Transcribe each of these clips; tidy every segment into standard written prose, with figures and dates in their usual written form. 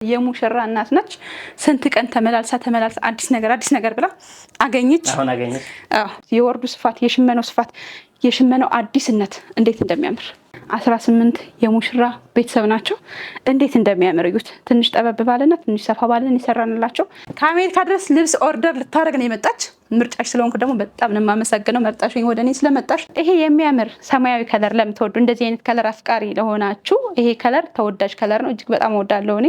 የሙሽራ እናት ነች። ስንት ቀን ተመላልሳ አዲስ ነገር ብላ አገኘች። የወርዱ ስፋት፣ የሽመናው ስፋት፣ የሽመናው አዲስነት እንዴት እንደሚያምር 18 የሙሽራ ቤተሰብ ናቸው። እንዴት እንደሚያምር እዩት። ትንሽ ጠበብ ባለና ትንሽ ሰፋ ባለን ይሰራንላቸው። ከአሜሪካ ድረስ ልብስ ኦርደር ልታደርግ ነው የመጣች። ምርጫሽ ስለሆንኩ ደግሞ በጣም ነው የማመሰግነው። መርጣሽኝ ወደ እኔ ስለመጣሽ። ይሄ የሚያምር ሰማያዊ ከለር ለምትወዱ፣ እንደዚህ አይነት ከለር አፍቃሪ ለሆናችሁ ይሄ ከለር ተወዳጅ ከለር ነው። እጅግ በጣም እወዳለሁ እኔ።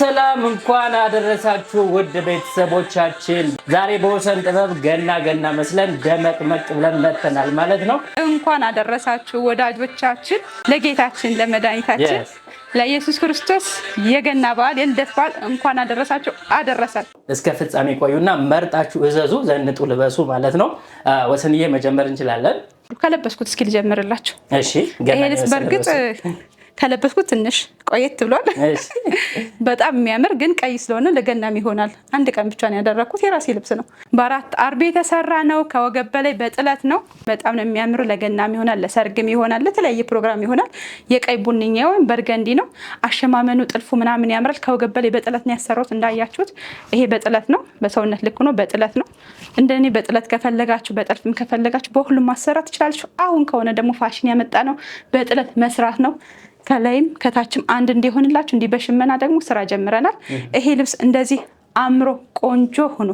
ሰላም እንኳን አደረሳችሁ ውድ ቤተሰቦቻችን። ዛሬ በወሰን ጥበብ ገና መስለን ደመቅመቅ ብለን መጥተናል ማለት ነው። እንኳን አደረሳችሁ ወዳጆቻችን ለጌታችን ለመድኃኒታችን ለኢየሱስ ክርስቶስ የገና በዓል የልደት በዓል እንኳን አደረሳችሁ አደረሰን። እስከ ፍጻሜ ቆዩና መርጣችሁ እዘዙ፣ ዘንጡ፣ ልበሱ ማለት ነው። ወሰንዬ መጀመር እንችላለን። ከለበስኩት እስኪ ልጀምርላችሁ። እሺ። ይሄ ልብስ በእርግጥ ከለበስኩት ትንሽ ቆየት ብሏል። በጣም የሚያምር ግን ቀይ ስለሆነ ለገናም ይሆናል። አንድ ቀን ብቻ ነው ያደረኩት። የራሴ ልብስ ነው። በአራት አርብ የተሰራ ነው። ከወገብ በላይ በጥለት ነው። በጣም ነው የሚያምር። ለገናም ይሆናል፣ ለሰርግም ይሆናል፣ ለተለያየ ፕሮግራም ይሆናል። የቀይ ቡኒኛ ወይም በርገንዲ ነው። አሸማመኑ ጥልፉ ምናምን ያምራል። ከወገብ በላይ በጥለት ነው ያሰራሁት እንዳያችሁት። ይሄ በጥለት ነው። በሰውነት ልክ ነው። በጥለት ነው። እንደኔ በጥለት ከፈለጋችሁ በጥልፍም ከፈለጋችሁ በሁሉም ማሰራት ትችላላችሁ። አሁን ከሆነ ደግሞ ፋሽን ያመጣ ነው በጥለት መስራት ነው። ከላይም ከታችም አንድ እንዲሆንላችሁ እንዲህ በሽመና ደግሞ ስራ ጀምረናል። ይሄ ልብስ እንደዚህ አምሮ ቆንጆ ሆኖ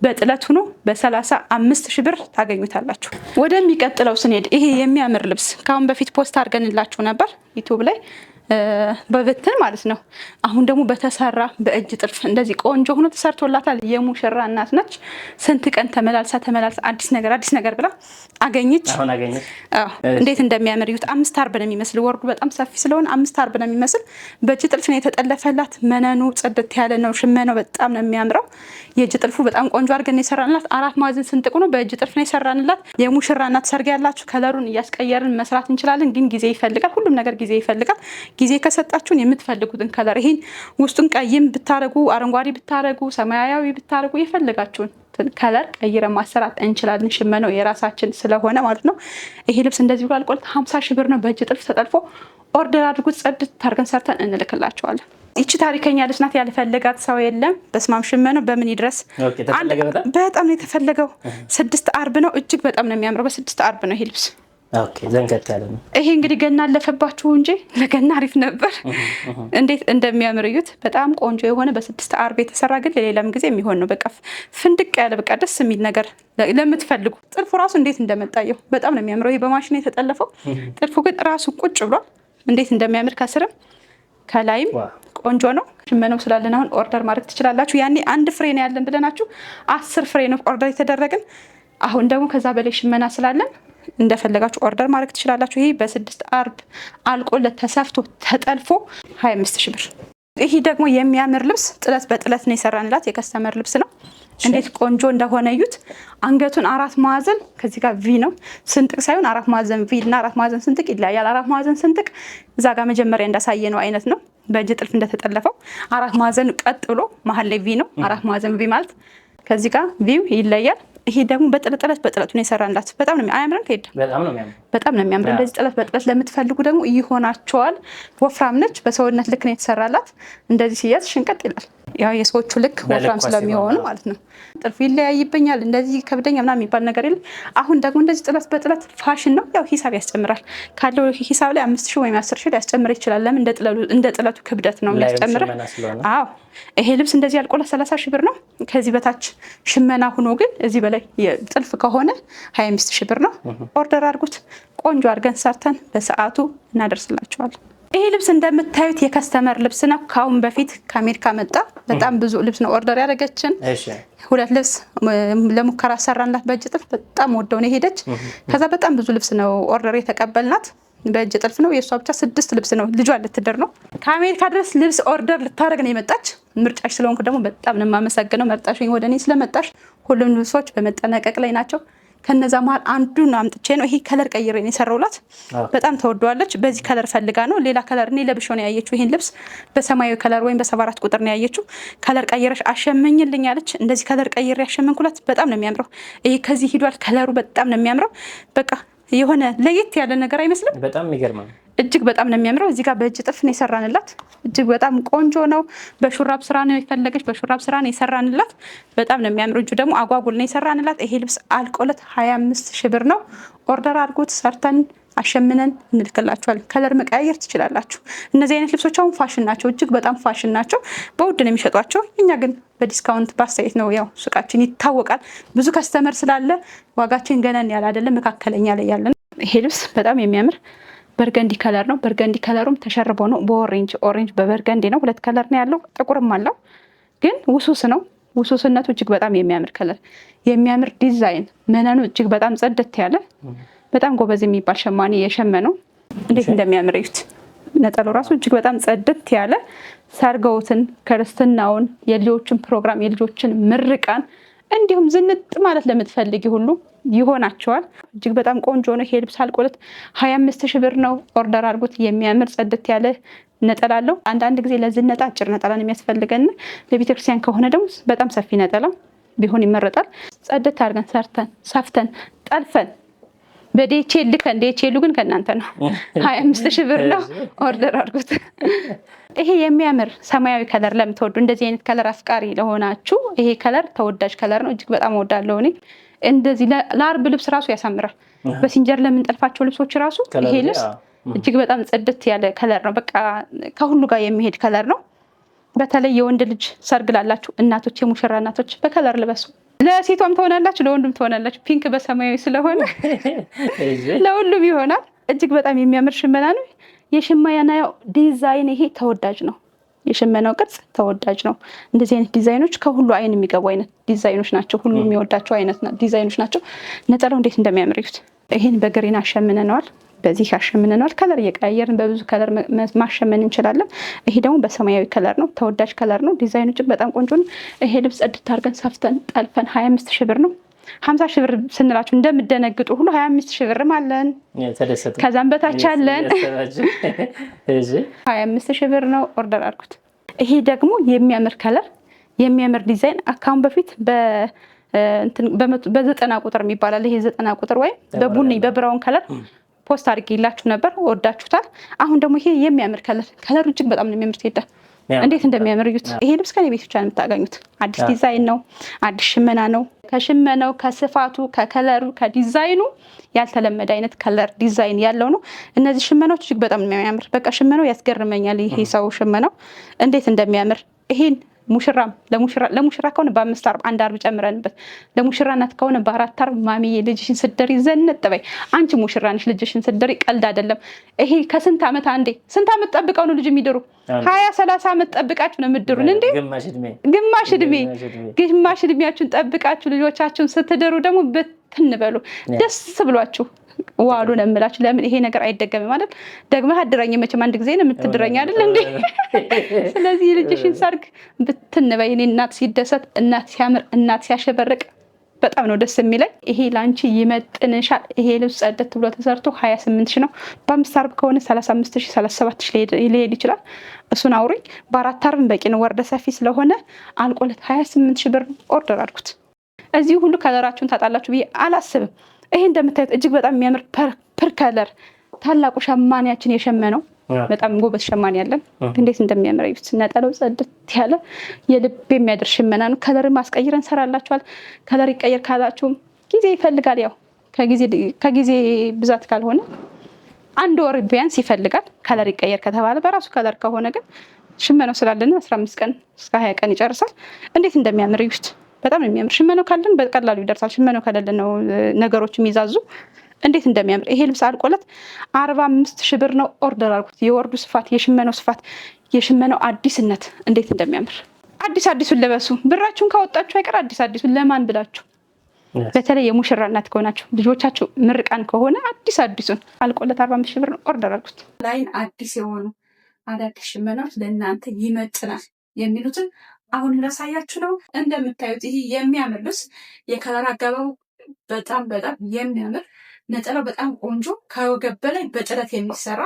በጥለት ሆኖ በ35 ሺህ ብር ታገኙታላችሁ። ወደሚቀጥለው ስንሄድ ይሄ የሚያምር ልብስ ካሁን በፊት ፖስት አድርገንላችሁ ነበር ዩቲዩብ ላይ በበትን ማለት ነው። አሁን ደግሞ በተሰራ በእጅ ጥልፍ እንደዚህ ቆንጆ ሆኖ ተሰርቶላታል። የሙሽራ እናት ነች። ስንት ቀን ተመላልሳ አዲስ ነገር ብላ አገኘች። እንዴት እንደሚያምር ይሁት። 5 አርብ ነው የሚመስል። ወርዱ በጣም ሰፊ ስለሆነ 5 አርብ ነው የሚመስል። በእጅ ጥልፍ ነው የተጠለፈላት። መነኑ ጽድት ያለ ነው። ሽመናው በጣም ነው የሚያምረው። የእጅ ጥልፉ በጣም ቆንጆ አድርገን የሰራንላት። 4 ማዕዘን ስንጥቁ ነው በእጅ ጥልፍ ነው የሰራንላት። የሙሽራ እናት ሰርግ ያላችሁ ከለሩን እያስቀየርን መስራት እንችላለን፣ ግን ጊዜ ይፈልጋል። ሁሉም ነገር ጊዜ ይፈልጋል። ጊዜ ከሰጣችሁን የምትፈልጉትን ከለር ይሄን ውስጡን ቀይም ብታረጉ፣ አረንጓዴ ብታረጉ፣ ሰማያዊ ብታረጉ የፈለጋችሁን ከለር ቀይረን ማሰራት እንችላለን። ሽመናው የራሳችን ስለሆነ ማለት ነው። ይሄ ልብስ እንደዚህ ብሎ አልቆለት 50 ሺህ ብር ነው። በእጅ ጥልፍ ተጠልፎ ኦርደር አድርጉት። ጽድት ታርገን ሰርተን እንልክላችኋለን። ይቺ ታሪከኛ ልጅ ናት። ያልፈለጋት ሰው የለም። በስማም ሽመናው በምን ይድረስ። በጣም ነው የተፈለገው። 6 አርብ ነው። እጅግ በጣም ነው የሚያምረው። በ6 አርብ ነው ይሄ ልብስ። ዘንከት ያለ ነው። ይሄ እንግዲህ ገና አለፈባችሁ እንጂ ለገና አሪፍ ነበር። እንዴት እንደሚያምር እዩት። በጣም ቆንጆ የሆነ በ6 አርብ የተሰራ ግን ለሌላም ጊዜ የሚሆን ነው። በቃ ፍንድቅ ያለ በቃ ደስ የሚል ነገር ለምትፈልጉ። ጥልፉ ራሱ እንዴት እንደመጣየው በጣም ነው የሚያምረው። ይሄ በማሽን የተጠለፈው ጥልፉ ግን ራሱ ቁጭ ብሏል። እንዴት እንደሚያምር ከስርም ከላይም ቆንጆ ነው። ሽመናው ስላለን አሁን ኦርደር ማድረግ ትችላላችሁ። ያኔ 1 ፍሬ ነው ያለን ብለናችሁ 10 ፍሬ ነው ኦርደር የተደረገን። አሁን ደግሞ ከዛ በላይ ሽመና ስላለን እንደፈለጋችሁ ኦርደር ማድረግ ትችላላችሁ። ይሄ በ6 አርብ አልቆለት ተሰፍቶ ተጠልፎ 25 ሺህ ብር። ይሄ ደግሞ የሚያምር ልብስ ጥለት በጥለት ነው የሰራንላት። የከስተመር ልብስ ነው። እንዴት ቆንጆ እንደሆነ እዩት። አንገቱን 4 ማዕዘን ከዚህ ጋር ቪ ነው። ስንጥቅ ሳይሆን 4 ማዕዘን ቪ እና 4 ማዕዘን ስንጥቅ ይለያል። 4 ማዕዘን ስንጥቅ እዛ ጋር መጀመሪያ እንዳሳየነው አይነት ነው። በእጅ ጥልፍ እንደተጠለፈው 4 ማዕዘን ቀጥ ብሎ መሀል ላይ ቪ ነው። 4 ማዕዘን ቪ ማለት ከዚህ ጋር ቪው ይለያል። ይሄ ደግሞ በጥለቱ ነው የሰራንላት። በጣም ነው አያምርም? ከሄደ በጣም ነው የሚያምር። እንደዚህ ጥለት በጥለት ለምትፈልጉ ደግሞ ይሆናቸዋል። ወፍራም ነች። በሰውነት ልክ ነው የተሰራላት። እንደዚህ ሲያዝ ሽንቀጥ ይላል። ያው የሰዎቹ ልክ ወፍራም ስለሚሆኑ ማለት ነው። ጥልፍ ይለያይብኛል እንደዚህ ከብደኛ ምናምን የሚባል ነገር የለም። አሁን ደግሞ እንደዚህ ጥለት በጥለት ፋሽን ነው። ያው ሂሳብ ያስጨምራል። ካለው ሂሳብ ላይ 5 ሺህ ወይም 10 ሺህ ሊያስጨምር ይችላል። ለምን? እንደ ጥለቱ ክብደት ነው የሚያስጨምረው። አዎ ይሄ ልብስ እንደዚህ ያልቆለ 30 ሺህ ብር ነው። ከዚህ በታች ሽመና ሆኖ ግን እዚህ በላይ ጥልፍ ከሆነ 25 ሺህ ብር ነው። ኦርደር አድርጉት። ቆንጆ አድርገን ሰርተን በሰዓቱ እናደርስላችኋለን። ይሄ ልብስ እንደምታዩት የከስተመር ልብስ ነው። ካሁን በፊት ከአሜሪካ መጣ። በጣም ብዙ ልብስ ነው ኦርደር ያደረገችን። 2 ልብስ ለሙከራ ሰራንላት በእጅ ጥልፍ። በጣም ወደው ነው ሄደች። ከዛ በጣም ብዙ ልብስ ነው ኦርደር የተቀበልናት። በእጅ ጥልፍ ነው። የሷ ብቻ 6 ልብስ ነው። ልጇ ልትድር ነው። ከአሜሪካ ድረስ ልብስ ኦርደር ልታደርግ ነው የመጣች። ምርጫሽ ስለሆንኩ ደግሞ በጣም ነው የማመሰግነው። መርጣሽኝ ወደ እኔ ስለመጣሽ። ሁሉም ልብሶች በመጠናቀቅ ላይ ናቸው። ከነዛ መሀል አንዱን አምጥቼ ነው ይሄ ከለር ቀይሬ ነው የሰራውላት። በጣም ተወዷለች። በዚህ ከለር ፈልጋ ነው ሌላ ከለር እኔ ለብሼው ነው ያየችው። ይሄን ልብስ በሰማያዊ ከለር ወይም በ74 ቁጥር ነው ያየችው። ከለር ቀይረሽ አሸመኝልኝ አለች። እንደዚህ ከለር ቀይሬ ያሸመንኩላት። በጣም ነው የሚያምረው። ይሄ ከዚህ ሂዷል። ከለሩ በጣም ነው የሚያምረው። በቃ የሆነ ለየት ያለ ነገር አይመስልም? በጣም የሚገርም ነው። እጅግ በጣም ነው የሚያምረው። እዚህ ጋር በእጅ ጥልፍ ነው የሰራንላት። እጅግ በጣም ቆንጆ ነው። በሹራብ ስራ ነው የፈለገች፣ በሹራብ ስራ ነው የሰራንላት። በጣም ነው የሚያምረው። እጁ ደግሞ አጓጉል ነው የሰራንላት። ይሄ ልብስ አልቆለት 25,000 ብር ነው። ኦርደር አድርጉት፣ ሰርተን አሸምነን እንልክላችኋለን። ከለር መቀያየር ትችላላችሁ። እነዚህ አይነት ልብሶች አሁን ፋሽን ናቸው፣ እጅግ በጣም ፋሽን ናቸው። በውድ ነው የሚሸጧቸው። እኛ ግን በዲስካውንት ባስተያየት ነው። ያው ሱቃችን ይታወቃል፣ ብዙ ከስተመር ስላለ ዋጋችን ገነን ያለ አይደለም፣ መካከለኛ ላይ ያለ ነው። ይሄ ልብስ በጣም የሚያምር በርገንዲ ከለር ነው። በርገንዲ ከለሩም ተሸርቦ ነው ኦሬንጅ በበርገንዲ ነው። 2 ከለር ነው ያለው፣ ጥቁርም አለው። ግን ውሱስ ነው። ውሱስነቱ እጅግ በጣም የሚያምር ከለር፣ የሚያምር ዲዛይን፣ መነኑ እጅግ በጣም ጸደት ያለ በጣም ጎበዝ የሚባል ሸማኔ የሸመነው። እንዴት እንደሚያምር እዩት። ነጠላው ራሱ እጅግ በጣም ጸደት ያለ ሰርገውትን፣ ክርስትናውን፣ የልጆችን ፕሮግራም፣ የልጆችን ምርቃን እንዲሁም ዝንጥ ማለት ለምትፈልጊ ሁሉ ይሆናቸዋል። እጅግ በጣም ቆንጆ ነው። ይሄ ልብስ አልቆለት 25,000 ብር ነው። ኦርደር አድርጉት። የሚያምር ጸደት ያለ ነጠላ አለው። አንዳንድ ጊዜ ለዝነጣ አጭር ነጠላ ነው የሚያስፈልገን። ለቤተክርስቲያን ከሆነ ደግሞ በጣም ሰፊ ነጠላ ቢሆን ይመረጣል። ጸደት አድርገን ሰርተን ሰፍተን ጠልፈን በዴቼል ልከን፣ ዴቼሉ ግን ከእናንተ ነው። 25,000 ብር ነው። ኦርደር አድርጉት። ይሄ የሚያምር ሰማያዊ ከለር ለምትወዱ፣ እንደዚህ አይነት ከለር አፍቃሪ ለሆናችሁ ይሄ ከለር ተወዳጅ ከለር ነው። እጅግ በጣም እወዳለሁ እኔ። እንደዚህ ለአርብ ልብስ ራሱ ያሳምራል። በሲንጀር ለምንጠልፋቸው ልብሶች ራሱ ይሄ ልብስ እጅግ በጣም ጽድት ያለ ከለር ነው። በቃ ከሁሉ ጋር የሚሄድ ከለር ነው። በተለይ የወንድ ልጅ ሰርግ ላላችሁ እናቶች፣ የሙሽራ እናቶች በከለር ልበሱ። ለሴቷም ትሆናላችሁ፣ ለወንዱም ትሆናላችሁ። ፒንክ በሰማያዊ ስለሆነ ለሁሉም ይሆናል። እጅግ በጣም የሚያምር ሽመና ነው። የሽመናው ዲዛይን ይሄ ተወዳጅ ነው። የሽመናው ቅርጽ ተወዳጅ ነው። እንደዚህ አይነት ዲዛይኖች ከሁሉ አይን የሚገቡ አይነት ዲዛይኖች ናቸው። ሁሉ የሚወዳቸው አይነት ዲዛይኖች ናቸው። ነጠላው እንዴት እንደሚያምር እዩት። ይሄን በግሪን አሸምነነዋል፣ በዚህ አሸምነነዋል። ከለር እየቀያየርን በብዙ ከለር ማሸመን እንችላለን። ይሄ ደግሞ በሰማያዊ ከለር ነው። ተወዳጅ ከለር ነው። ዲዛይኑ በጣም ቆንጆ ነው። ይሄ ልብስ ጽድት አድርገን ሰፍተን ጠልፈን 25,000 ብር ነው። 50,000 ብር ስንላችሁ እንደምደነግጡ ሁሉ 25,000 ብርም አለን። ከዛም በታች አለን። 25,000 ብር ነው። ኦርደር አድርጉት። ይሄ ደግሞ የሚያምር ከለር፣ የሚያምር ዲዛይን አካውን በፊት በ90 ቁጥር የሚባላል። ይሄ 90 ቁጥር ወይም በቡኒ በብራውን ከለር ፖስት አድርጌላችሁ ነበር፣ ወዳችሁታል። አሁን ደግሞ ይሄ የሚያምር ከለሩ እጅግ በጣም ነው የሚያምር። ትሄዳ እንዴት እንደሚያምር እዩት። ይሄ ልብስ ከኔ ቤት ብቻ ነው የምታገኙት። አዲስ ዲዛይን ነው፣ አዲስ ሽመና ነው። ከሽመናው፣ ከስፋቱ፣ ከከለሩ፣ ከዲዛይኑ ያልተለመደ አይነት ከለር ዲዛይን ያለው ነው። እነዚህ ሽመናዎች እጅግ በጣም ነው የሚያምር። በቃ ሽመናው ያስገርመኛል። ይሄ ሰው ሽመናው እንዴት እንደሚያምር ይሄን ሙሽራም ለሙሽራ ከሆነ በ5 አርብ 1 አርብ ጨምረንበት፣ ለሙሽራ እናት ከሆነ በ4 አርብ ማሚዬ ልጅሽን ስትደሪ ዘነጥ በይ። አንቺ ሙሽራ ነሽ፣ ልጅሽን ስትደሪ ቀልድ አይደለም ይሄ። ከስንት ዓመት አንዴ ስንት ዓመት ጠብቀው ነው ልጅ የሚድሩ? 20-30 ዓመት ጠብቃችሁ ነው የምትድሩን እንዴ? ግማሽ እድሜያችሁን ጠብቃችሁ ልጆቻችሁን ስትድሩ ደግሞ ብትን በሉ ደስ ብሏችሁ ዋሉ ነው የምላችሁ። ለምን ይሄ ነገር አይደገምም ማለት ደግመህ አድረኝ። መቼም አንድ ጊዜ ነው የምትድረኝ አይደል እንዴ? ስለዚህ ልጅሽን ሰርግ ብትን በይ። እኔ እናት ሲደሰት፣ እናት ሲያምር፣ እናት ሲያሸበርቅ በጣም ነው ደስ የሚለኝ። ይሄ ላንቺ ይመጥንሻል። ይሄ ልብስ ጸደት ብሎ ተሰርቶ 28,000 ነው። በ5 አርብ ከሆነ 35,000 37,000 ሊሄድ ይችላል። እሱን አውሩኝ። በ4 አርብ በቂ ነው። ወርደ ሰፊ ስለሆነ አልቆለት 28,000 ብር ኦርደር አድርጉት። እዚህ ሁሉ ከለራችሁን ታጣላችሁ ብዬ አላስብም። ይሄ እንደምታዩት እጅግ በጣም የሚያምር ፐር ከለር ታላቁ ሸማኔያችን የሸመነው በጣም ጎበዝ ሸማኔ ያለን እንዴት እንደሚያምር እዩት። ነጠላው ጸድት ያለ የልብ የሚያደርስ ሽመና ነው። ከለር ማስቀይረን ሰራላችኋል። ከለር ይቀየር ካላችሁም ጊዜ ይፈልጋል። ያው ከጊዜ ብዛት ካልሆነ 1 ወር ቢያንስ ይፈልጋል። ከለር ይቀየር ከተባለ በራሱ ከለር ከሆነ ግን ሽመናው ስላለን 15 ቀን እስከ 20 ቀን ይጨርሳል። እንዴት እንደሚያምር እዩት። በጣም የሚያምር ሽመናው ካለን በቀላሉ ይደርሳል። ሽመናው ከሌለ ነው ነገሮች የሚዛዙ። እንዴት እንደሚያምር ይሄ ልብስ አልቆለት 45,000 ብር ነው። ኦርደር አድርጉት። የወርዱ ስፋት፣ የሽመናው ስፋት፣ የሽመናው አዲስነት እንዴት እንደሚያምር። አዲሱን ልበሱ። ብራችሁን ካወጣችሁ አይቀር አዲሱን ለማን ብላችሁ፣ በተለይ የሙሽራ እናት ከሆናችሁ ልጆቻችሁ ምርቃን ከሆነ አዲሱን አልቆለት 45,000 ብር ነው። ኦርደር አድርጉት። ላይን አዲስ የሆኑ አዳዲስ ሽመናዎች ለእናንተ ይመጥናል የሚሉትን አሁን ላሳያችሁ ነው። እንደምታዩት ይሄ የሚያምር ልብስ የከለር አገባቡ በጣም የሚያምር ነጠላው በጣም ቆንጆ ከወገብ በላይ በጥለት የሚሰራ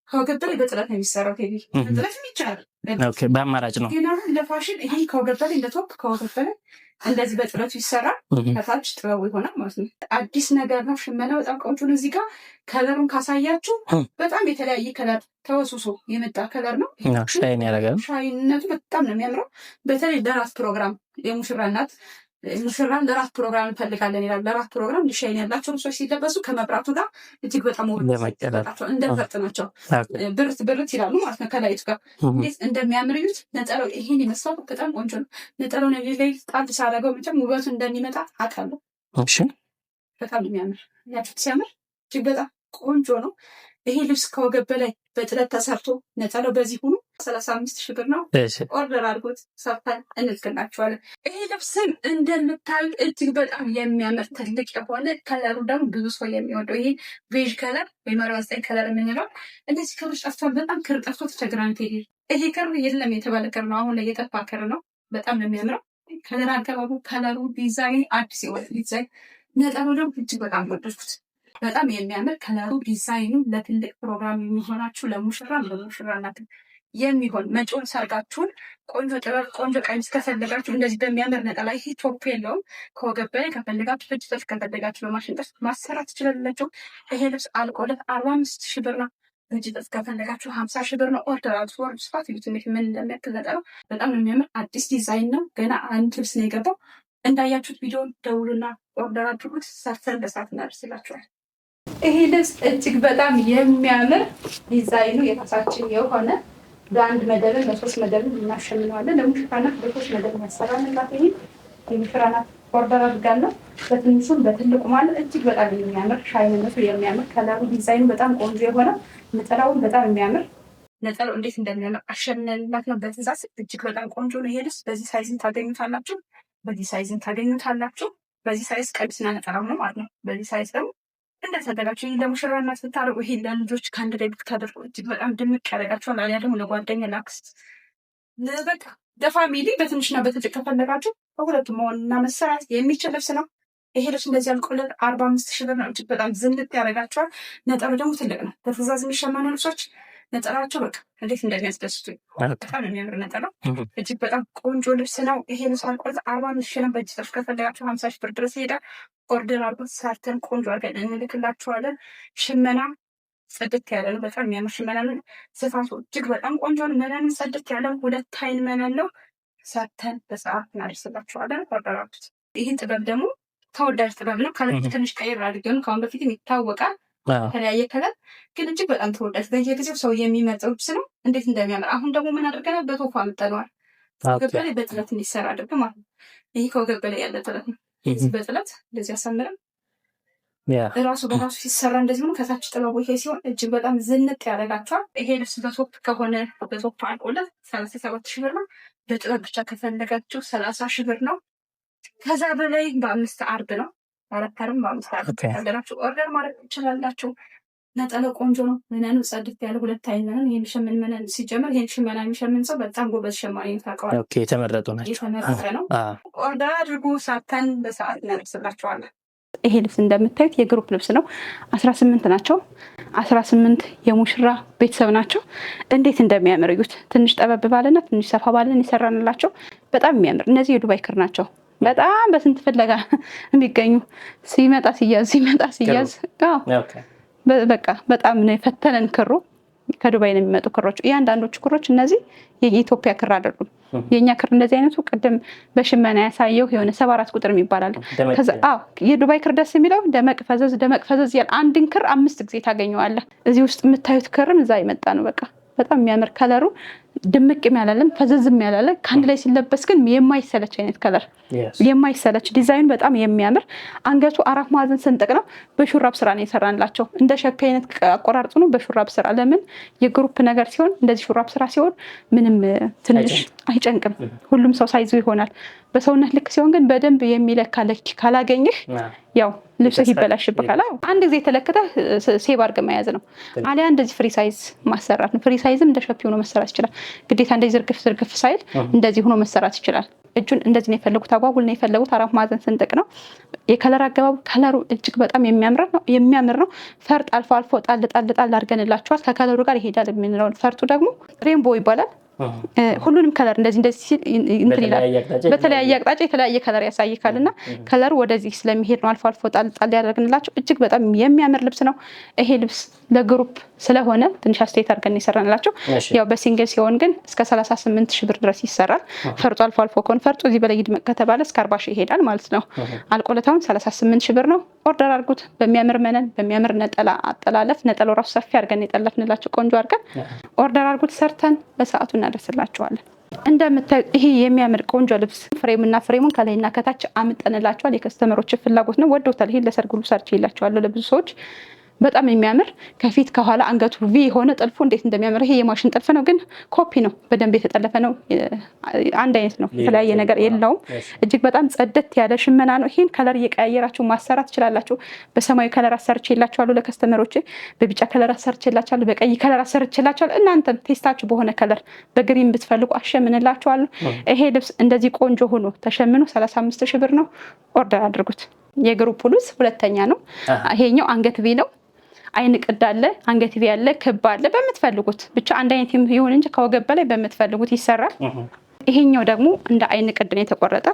ከወገብ በላይ በጥለት ነው የሚሰራው። ቴዲ ጥለት ይቻላል። ኦኬ በአማራጭ ነው ግን አሁን ለፋሽን ይሄ ከወገብ በላይ እንደ ቶፕ ከወገብ በላይ እንደዚህ በጥለቱ ይሰራል። ከታች ጥበቡ ይሆናል ማለት ነው። አዲስ ነገር ነው። ሽመና በጣም ቆንጆ ነው። እዚህ ጋር ከለሩን ካሳያችሁ በጣም የተለያየ ከለር ተወሱሶ የመጣ ከለር ነው። ሻይን ያደርጋል። ሻይነቱ በጣም ነው የሚያምረው። በተለይ ለራስ ፕሮግራም የሙሽራ እናት ሙሽራን ለራስ ፕሮግራም እንፈልጋለን ይላል። ለራስ ፕሮግራም ሻይን ያላቸው ልብሶች ሲለበሱ ከመብራቱ ጋር እጅግ በጣም ውበታቸው እንደ ፈርጥ ናቸው። ብርት ይላሉ ማለት ነው። ከላይቱ ጋር እንዴት እንደሚያምር እዩት። ነጠላው ይሄን ይመስላል። በጣም ቆንጆ ነው። ነጠላው ነው ላይ ጣል ሳደርገው መቼም ውበቱ እንደሚመጣ አውቃለሁ። እሺ በጣም የሚያምር ያችሁት ሲያምር እጅግ በጣም ቆንጆ ነው። ይሄ ልብስ ከወገብ በላይ በጥለት ተሰርቶ ነጠላው በዚህ ሆኖ 35,000 ብር ነው። ኦርደር አድርጎት ሰርተን እንልክላችኋለን። ይሄ ልብስም እንደምታዩት እጅግ በጣም የሚያምር ትልቅ የሆነ ከለሩ ደግሞ ብዙ ሰው የሚወደው ይሄ ቬጅ ከለር ወይም 49 ከለር የምንለው እንደዚህ ክሮች ጠፍቷል። በጣም ክር ጠፍቶ ተቸግራን ቴዲ። ይሄ ክር የለም የተባለ ክር ነው። አሁን ላይ የጠፋ ክር ነው። በጣም ነው የሚያምረው። ከለር አገባቡ፣ ከለሩ፣ ዲዛይን አዲስ የሆነ ዲዛይን። ነጠላው ደግሞ እጅግ በጣም ወደድኩት። በጣም የሚያምር ከለሩ፣ ዲዛይኑ ለትልቅ ፕሮግራም የሚሆናችሁ ለሙሽራ እናት የሚሆን መጪውን ሰርጋችሁን ቆንጆ ጥበብ ቆንጆ ቀሚስ ከፈለጋችሁ እንደዚህ በሚያምር ነጠላ ይሄ ቶፕ የለውም። ከወገብ በላይ ከፈለጋችሁ ፍጅ ጥልፍ ከፈለጋችሁ በማሽን ጥልፍ ማሰራት ትችላላችሁ። ይሄ ልብስ አልቆለት 45,000 ብር ነው። ፍጅ ጥልፍ ከፈለጋችሁ 50,000 ብር ነው። ኦርደር አድርጉ። ወርድ ስፋት ዩት ምን እንደሚያክል ነጠላው በጣም የሚያምር አዲስ ዲዛይን ነው። ገና አንድ ልብስ ነው የገባው። እንዳያችሁት ቪዲዮን ደውሉና ኦርደር አድርጉት። ሰርተን በሰዓት እናደርስላችኋል። ይሄ ልብስ እጅግ በጣም የሚያምር ዲዛይኑ የራሳችን የሆነ በአንድ መደብን በ3 መደብን እናሸምነዋለን። ለሙሽራናት በ3 መደብ ያሰራንላት። ይሄ የሙሽራናት ኦርደር አድርጋለሁ። በትንሹም በትልቁ ማለት እጅግ በጣም የሚያምር ሻይንነቱ የሚያምር ከለሩ ዲዛይኑ በጣም ቆንጆ የሆነ ነጠላውን በጣም የሚያምር ነጠላው እንዴት እንደሚያምር አሸምነንላት ነው በትእዛዝ። እጅግ በጣም ቆንጆ ነው። ይሄ ልብስ በዚህ ሳይዝን ታገኙታላችሁ። በዚህ ሳይዝ ቀሚስና ነጠላው ነው ማለት ነው። በዚህ ሳይዝ ደግሞ እንደፈለጋችሁ ይህ ለሙሽራ እናት ብታደርጉ ይሄ ለልጆች ከአንድ ላይ ብታደርጉ እጅግ በጣም ድምቅ ያደርጋችኋል። አሊያ ደግሞ ለጓደኛ ለአክስት በቃ ለፋሚሊ በትንሽና በትልቅ ከፈለጋችሁ በሁለቱም መሆንና መሰራት የሚችል ልብስ ነው። ይሄ ልብስ እንደዚህ አልቆለት 45,000 ብር ነው። እጅግ በጣም ዝንጥ ያደርጋችኋል። ነጠሉ ደግሞ ትልቅ ነው። በትእዛዝ የሚሸመኑ ልብሶች ነጠላቸው በቃ እንዴት እንደሚያስደስቱ በጣም የሚያምር ነጠላ እጅግ በጣም ቆንጆ ልብስ ነው። ይሄ ልብስ አልቆለት 45,000 ነው። በእጅ ጥልፍ ከፈለጋችሁ 50,000 ብር ድረስ ይሄዳል። ኦርደር አድርጎት ሰርተን ቆንጆ አድርገን እንልክላችኋለን። ሽመና ጽድት ያለ ነው። በጣም የሚያምር ሽመና ነው። ስፋቱ እጅግ በጣም ቆንጆ ነው። መነን ጽድት ያለ 2 አይን መነን ነው። ሰርተን በሰዓት እናደርስላችኋለን። ኦርደር አድርጉት። ይህን ጥበብ ደግሞ ተወዳጅ ጥበብ ነው። ከለር ትንሽ ቀይር አድርገን ከአሁን በፊትም ይታወቃል። የተለያየ ከለር ግን እጅግ በጣም ተወዳጅ በየጊዜው ሰው የሚመርጠው ልብስ ነው። እንዴት እንደሚያምር አሁን ደግሞ ምን አድርገናል? በቶፋ አምጠነዋል። ከወገብ በላይ በጥለት እንዲሰራ አድርገን ማለት ነው። ይህ ከወገብ በላይ ያለ ጥለት ነው። በጥለት እንደዚህ አሳምረን ራሱ በራሱ ሲሰራ እንደዚህ ሆኖ ከታች ጥበቡ ይሄ ሲሆን እጅግ በጣም ዝንጥ ያደርጋቸዋል። ይሄ ልብስ በቶፕ ከሆነ በቶፕ አልቆለት 37,000 ብር ነው። በጥበብ ብቻ ከፈለጋችሁ 30,000 ብር ነው። ከዛ በላይ በ5 አርብ ነው። 4 አርብ በ5 አርብ ካላችሁ ኦርደር ማድረግ ትችላላችሁ። ነጠላው ቆንጆ ነው። መነኑ ጽድት ያለ 2 አይን መነን። ይሄን ሸመን መነን ሲጀመር ይሄን ሽመና የሚሸምን ሰው በጣም ጎበዝ ሸማኔ ታውቀዋል። ኦኬ የተመረጡ ናቸው። የተመረጠ ነው። ኦርደር አድርጉ። ሳተን በሰዓት እናደርስላችኋለን። ይሄ ልብስ እንደምታዩት የግሩፕ ልብስ ነው። 18 ናቸው። 18 የሙሽራ ቤተሰብ ናቸው። እንዴት እንደሚያምር እዩት። ትንሽ ጠበብ ባለና ትንሽ ሰፋ ባለን ይሰራንላቸው። በጣም የሚያምር እነዚህ የዱባይ ክር ናቸው። በጣም በስንት ፍለጋ የሚገኙ ሲመጣ ሲያዝ በቃ በጣም ነው የፈተነን ክሩ። ከዱባይ ነው የሚመጡ ክሮች። እያንዳንዶቹ ክሮች እነዚህ የኢትዮጵያ ክር አይደሉም። የኛ ክር እንደዚህ አይነቱ ቅድም በሽመና ያሳየው የሆነ 74 ቁጥር ይባላል። የዱባይ ክር ደስ የሚለው ደመቅ ፈዘዝ ያለ አንድን ክር 5 ጊዜ ታገኘዋለህ። እዚህ ውስጥ የምታዩት ክርም እዛ የመጣ ነው። በቃ በጣም የሚያምር ከለሩ ድምቅም ያላለም ፈዘዝም ያላለ ከአንድ ላይ ሲለበስ ግን የማይሰለች አይነት ከለር የማይሰለች ዲዛይን በጣም የሚያምር አንገቱ 4 ማዕዘን ስንጥቅ ነው። በሹራብ ስራ ነው የሰራንላቸው። እንደ ሸፒ አይነት አቆራርጡ ነው በሹራብ ስራ። ለምን የግሩፕ ነገር ሲሆን እንደዚህ ሹራብ ስራ ሲሆን ምንም ትንሽ አይጨንቅም። ሁሉም ሰው ሳይዙ ይሆናል። በሰውነት ልክ ሲሆን ግን በደንብ የሚለካ ልክ ካላገኘህ ያው ልብስህ ይበላሽብካል። አንድ ጊዜ ተለክተህ ሴቭ አድርገህ መያዝ ነው። አሊያ እንደዚህ ፍሪ ሳይዝ ማሰራት ነው። ፍሪ ሳይዝም እንደ ሸፒ ሆኖ መሰራት ይችላል። ግዴታ እንደዚህ ዝርግፍ ሳይል እንደዚህ ሆኖ መሰራት ይችላል። እጁን እንደዚህ ነው የፈለጉት፣ አጓጉል ነው የፈለጉት። 4 ማዕዘን ስንጥቅ ነው። የከለር አገባቡ ከለሩ እጅግ በጣም የሚያምር ነው። ፈርጥ አልፎ አልፎ ጣል አድርገንላችኋል። ከከለሩ ጋር ይሄዳል የምንለውን ፈርጡ ደግሞ ሬንቦ ይባላል። ሁሉንም ከለር እንደዚህ እንትን ይላል። በተለያየ አቅጣጫ የተለያየ ከለር ያሳይካልና ከለሩ ወደዚህ ስለሚሄድ ነው አልፎ አልፎ ጣል ያደርግንላቸው። እጅግ በጣም የሚያምር ልብስ ነው። ይሄ ልብስ ለግሩፕ ስለሆነ ትንሽ አስተያየት አድርገን ይሰራንላቸው። ያው በሲንግል ሲሆን ግን እስከ 38 ሺህ ብር ድረስ ይሰራል። ፈርጡ አልፎ አልፎ ከሆነ ፈርጡ እዚህ በላይ ይድመቅ ከተባለ እስከ 40 ሺህ ይሄዳል ማለት ነው። አልቆለታውን 38 ሺህ ብር ነው። ኦርደር አድርጉት። በሚያምር መነን በሚያምር ነጠላ አጠላለፍ፣ ነጠላው ራሱ ሰፊ አድርገን የጠለፍንላቸው ቆንጆ አድርገን ኦርደር አድርጉት። ሰርተን በሰዓቱ እናደርስላችኋለን። እንደምታዩት ይሄ የሚያምር ቆንጆ ልብስ ፍሬሙን ከላይና ከታች አምጠንላችኋል። የከስተመሮች ፍላጎት ነው፣ ወደውታል። ይሄን ለሰርግ ሁሉ ሰርቼ ይላችኋለሁ ለብዙ ሰዎች። በጣም የሚያምር ከፊት ከኋላ አንገቱ ቪ የሆነ ጥልፉ እንዴት እንደሚያምር። ይሄ የማሽን ጥልፍ ነው ግን ኮፒ ነው፣ በደንብ የተጠለፈ ነው። አንድ አይነት ነው፣ የተለያየ ነገር የለውም። እጅግ በጣም ጸደት ያለ ሽመና ነው። ይሄን ከለር እየቀያየራችሁ ማሰራት ትችላላችሁ። በሰማያዊ ከለር አሰርቼላችኋለሁ ለከስተመሮች፣ በቢጫ ከለር አሰርቼላችኋለሁ፣ በቀይ ከለር አሰርቼላችኋለሁ። እናንተም ቴስታችሁ በሆነ ከለር በግሪን ብትፈልጉ አሸምንላችኋለሁ። ይሄ ልብስ እንደዚህ ቆንጆ ሆኖ ተሸምኖ 35 ሺህ ብር ነው። ኦርደር አድርጉት። የግሩፕ ልብስ ሁለተኛ ነው። ይሄኛው አንገት ቪ ነው። አይን ቅድ አለ፣ አንገት ቪ አለ፣ ክብ አለ። በምትፈልጉት ብቻ አንድ አይነት ይሁን እንጂ ከወገብ በላይ በምትፈልጉት ይሰራል። ይሄኛው ደግሞ እንደ አይን ቅድ ነው የተቆረጠ፣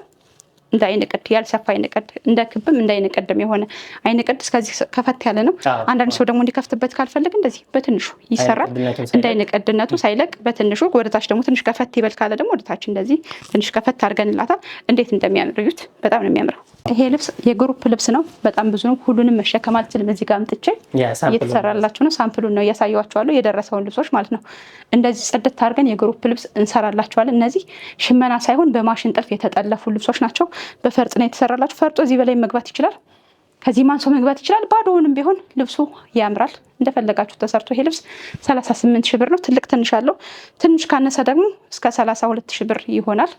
እንደ አይን ቅድ ያልሰፋ አይን ቅድ፣ እንደ ክብም እንደ አይን ቅድም የሆነ አይን ቅድ እስከዚህ ከፈት ያለ ነው። አንዳንድ ሰው ደግሞ እንዲከፍትበት ካልፈልግ እንደዚህ በትንሹ ይሰራል። እንደ አይን ቅድነቱ ሳይለቅ በትንሹ ወደታች ደግሞ ትንሽ ከፈት ይበል ካለ ደግሞ ወደታች እንደዚህ ትንሽ ከፈት አድርገንላታል። እንዴት እንደሚያምር እዩት። በጣም ነው የሚያምረው። ይሄ ልብስ የግሩፕ ልብስ ነው። በጣም ብዙ ነው። ሁሉንም መሸከም አልችልም። እዚህ ጋር አምጥቼ እየተሰራላችሁ ነው። ሳምፕሉን ነው እያሳየኋችኋለሁ፣ የደረሰውን ልብሶች ማለት ነው። እንደዚህ ጽድት አድርገን የግሩፕ ልብስ እንሰራላችኋለን። እነዚህ ሽመና ሳይሆን በማሽን ጥልፍ የተጠለፉ ልብሶች ናቸው። በፈርጥ ነው የተሰራላችሁ። ፈርጦ እዚህ በላይ መግባት ይችላል፣ ከዚህ ማንሶ መግባት ይችላል። ባዶውንም ቢሆን ልብሱ ያምራል። እንደፈለጋችሁ ተሰርቶ ይሄ ልብስ 38 ሺህ ብር ነው። ትልቅ ትንሽ አለው። ትንሽ ካነሰ ደግሞ እስከ 32 ሺህ ብር ይሆናል።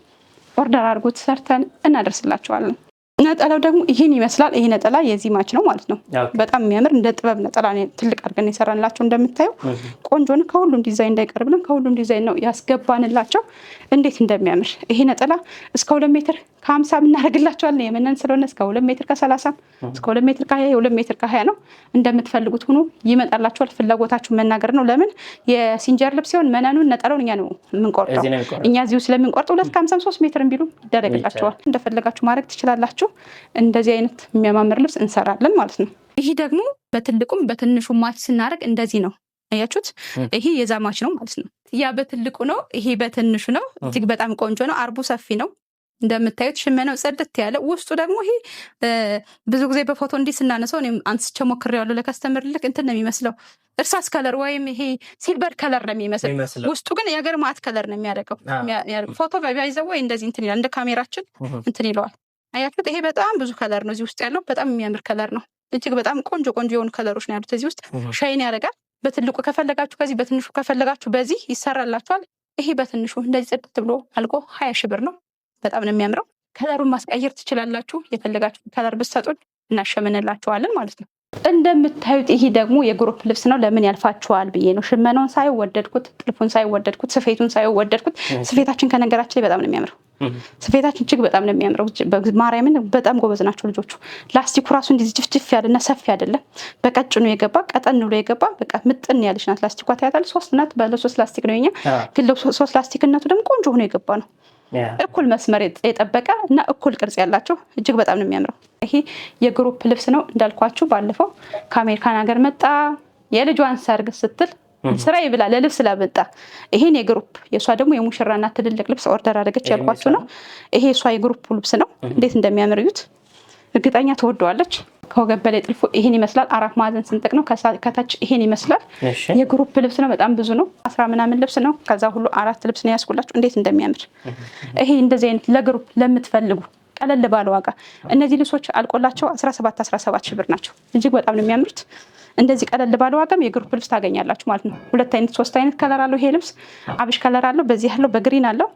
ኦርደር አድርጉት፣ ሰርተን እናደርስላችኋለን። ነጠላው ደግሞ ይህን ይመስላል። ይሄ ነጠላ የዚህ ማች ነው ማለት ነው። በጣም የሚያምር እንደ ጥበብ ነጠላ ትልቅ አድርገን የሰራንላቸው። እንደምታዩ ቆንጆ ነው። ከሁሉም ዲዛይን እንዳይቀርብልን ከሁሉም ዲዛይን ነው ያስገባንላቸው። እንዴት እንደሚያምር ይሄ ነጠላ እስከ 2 ሜትር ከ50 እናደርግላቸዋለን። የመነን ስለሆነ እስከ 2 ሜትር ከ30 እስከ 2 ሜትር ከ20 2 ሜትር ከ20 ነው። እንደምትፈልጉት ሆኖ ይመጣላችኋል። ፍላጎታችሁ መናገር ነው። ለምን የሲንጀር ልብስ ሲሆን መነኑን ነጠላውን እኛ ነው የምንቆርጠው። እኛ እዚሁ ስለምንቆርጠው 2 ከ50 3 ሜትር ቢሉ ይደረግላችኋል። እንደፈለጋችሁ ማድረግ ትችላላችሁ። እንደዚህ አይነት የሚያማምር ልብስ እንሰራለን ማለት ነው። ይሄ ደግሞ በትልቁም በትንሹ ማች ስናደርግ እንደዚህ ነው። አያችሁት? ይሄ የዛ ማች ነው ማለት ነው። ያ በትልቁ ነው፣ ይሄ በትንሹ ነው። እጅግ በጣም ቆንጆ ነው። አርቡ ሰፊ ነው። እንደምታዩት ሽመናው ጽድት ያለ፣ ውስጡ ደግሞ ይሄ ብዙ ጊዜ በፎቶ እንዲህ ስናነሳው እኔም አንስቼ ሞክሬዋለሁ ለከስተመር ልክ እንትን ነው የሚመስለው፣ እርሳስ ከለር ወይም ይሄ ሲልቨር ከለር ነው የሚመስል። ውስጡ ግን የሀገር ማዕት ከለር ነው የሚያደርገው። ፎቶ ቢያይዘው ወይ እንደዚህ እንትን ይላል፣ እንደ ካሜራችን እንትን ይለዋል። አያችሁት? ይሄ በጣም ብዙ ከለር ነው እዚህ ውስጥ ያለው። በጣም የሚያምር ከለር ነው። እጅግ በጣም ቆንጆ የሆኑ ከለሮች ነው ያሉት እዚህ ውስጥ። ሻይን ያደርጋል። በትልቁ ከፈለጋችሁ ከዚህ፣ በትንሹ ከፈለጋችሁ በዚህ ይሰራላችኋል። ይሄ በትንሹ እንደዚህ ጽድት ብሎ አልቆ 20 ሺህ ብር ነው። በጣም ነው የሚያምረው። ከለሩን ማስቀየር ትችላላችሁ። የፈለጋችሁ ከለር ብትሰጡን እናሸምንላችኋለን ማለት ነው። እንደምታዩት ይሄ ደግሞ የግሩፕ ልብስ ነው። ለምን ያልፋችኋል ብዬ ነው። ሽመናውን ሳይወደድኩት፣ ጥልፉን ሳይወደድኩት፣ ስፌቱን ሳይወደድኩት። ስፌታችን ከነገራችን ላይ በጣም ነው የሚያምረው። ስፌታችን እጅግ በጣም ነው የሚያምረው። ማርያምን በጣም ጎበዝ ናቸው ልጆቹ። ላስቲኩ ራሱ እንዲህ ጅፍጅፍ ያለና ሰፊ አይደለም። በቀጭኑ የገባ ቀጠን ብሎ የገባ በቃ ምጥን ያለች ናት። ላስቲኳ ታያታለች። 3 ናት። ባለ 3 ላስቲክ ነው የኛ። ግን 3 ላስቲክነቱ ደግሞ ቆንጆ ሆኖ የገባ ነው። እኩል መስመር የጠበቀ እና እኩል ቅርጽ ያላቸው እጅግ በጣም ነው የሚያምረው። ይሄ የግሩፕ ልብስ ነው እንዳልኳችሁ። ባለፈው ከአሜሪካን ሀገር መጣ የልጇን ሰርግ ስትል ስራ ይብላ ለልብስ ላመጣ ይሄን የግሩፕ የሷ ደግሞ የሙሽራና ትልልቅ ልብስ ኦርደር አደረገች ያልኳችሁ ነው። ይሄ የሷ የግሩፕ ልብስ ነው። እንዴት እንደሚያምር እዩት። እርግጠኛ ትወደዋለች። ከወገብ በላይ ጥልፉ ይሄን ይመስላል። 4 ማዕዘን ስንጥቅ ነው። ከታች ይሄን ይመስላል። የግሩፕ ልብስ ነው። በጣም ብዙ ነው። 10 ምናምን ልብስ ነው። ከዛ ሁሉ 4 ልብስ ነው ያስኩላችሁ። እንዴት እንደሚያምር ይሄ እንደዚህ አይነት ለግሩፕ ለምትፈልጉ ቀለል ባለ ዋጋ እነዚህ ልብሶች አልቆላቸው 17 ሺህ ብር ናቸው። እጅግ በጣም ነው የሚያምሩት። እንደዚህ ቀለል ባለ ዋጋም የግሩፕ ልብስ ታገኛላችሁ ማለት ነው። 2 አይነት 3 አይነት ከለር አለው። ይሄ ልብስ አብሽ ከለር አለው፣ በዚህ ያለው በግሪን አለው።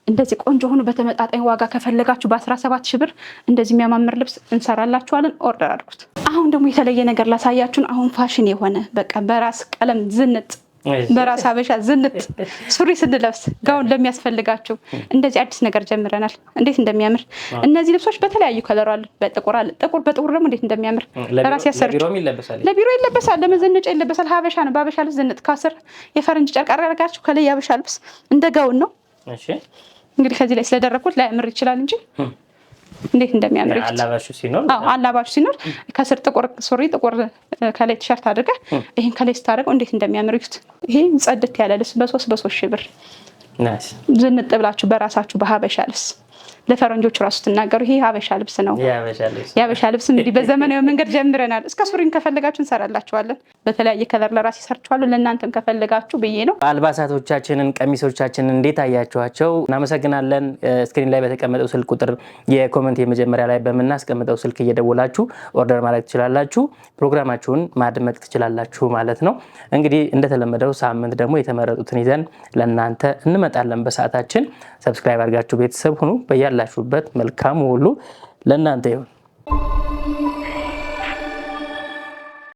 እንደዚህ ቆንጆ ሆኖ በተመጣጣኝ ዋጋ ከፈለጋችሁ በ17 ሺህ ብር እንደዚህ የሚያማምር ልብስ እንሰራላችኋለን። ኦርደር አድርጉት። አሁን ደግሞ የተለየ ነገር ላሳያችሁን። አሁን ፋሽን የሆነ በቃ በራስ ቀለም ዝንጥ በራስ ሀበሻ ዝንጥ ሱሪ ስንለብስ ጋውን ለሚያስፈልጋችሁ እንደዚህ አዲስ ነገር ጀምረናል። እንዴት እንደሚያምር እነዚህ ልብሶች በተለያዩ ከለር አሉ። በጥቁር አለ። ጥቁር በጥቁር ደግሞ እንዴት እንደሚያምር ለራስ ያሰርች ለቢሮ ይለበሳል፣ ለመዘነጫ ይለበሳል። ሀበሻ ነው። በሀበሻ ልብስ ዝንጥ ከስር የፈረንጅ ጨርቅ አደረጋችሁ፣ ከላይ የሀበሻ ልብስ እንደ ጋውን ነው። እሺ እንግዲህ ከዚህ ላይ ስለደረኩት ላይ ያምር ይችላል እንጂ እንዴት እንደሚያምር አላባሹ ሲኖር ከስር ጥቁር ሱሪ ጥቁር ከላይ ቲሸርት አድርገህ ይሄን ከላይ ስታደርገው እንዴት እንደሚያምር ይሁት። ይሄ ጸድት ያለ ልብስ በ3 ሺህ ብር ዝንጥ ብላችሁ በራሳችሁ በሀበሻ ልብስ ለፈረንጆቹ ራሱ ተናገሩ። ይሄ ሀበሻ ልብስ ነው። የሀበሻ ልብስ እንግዲህ በዘመናዊ መንገድ ጀምረናል። እስከ ሱሪን ከፈለጋችሁ እንሰራላችኋለን። በተለያየ ከለር ለራስ ይሰርቻለሁ። ለእናንተም ከፈለጋችሁ ብዬ ነው። አልባሳቶቻችንን ቀሚሶቻችንን እንዴት አያችኋቸው? እናመሰግናለን። ስክሪን ላይ በተቀመጠው ስልክ ቁጥር የኮሜንት የመጀመሪያ ላይ በመናስቀምጠው ስልክ እየደወላችሁ ኦርደር ማድረግ ትችላላችሁ። ፕሮግራማችሁን ማድመቅ ትችላላችሁ ማለት ነው። እንግዲህ እንደተለመደው ሳምንት ደግሞ የተመረጡትን ይዘን ለእናንተ እንመጣለን በሰዓታችን። ሰብስክራይብ አድርጋችሁ ቤተሰብ ሁኑ። በያላችሁበት መልካም ሁሉ ለእናንተ ይሁን።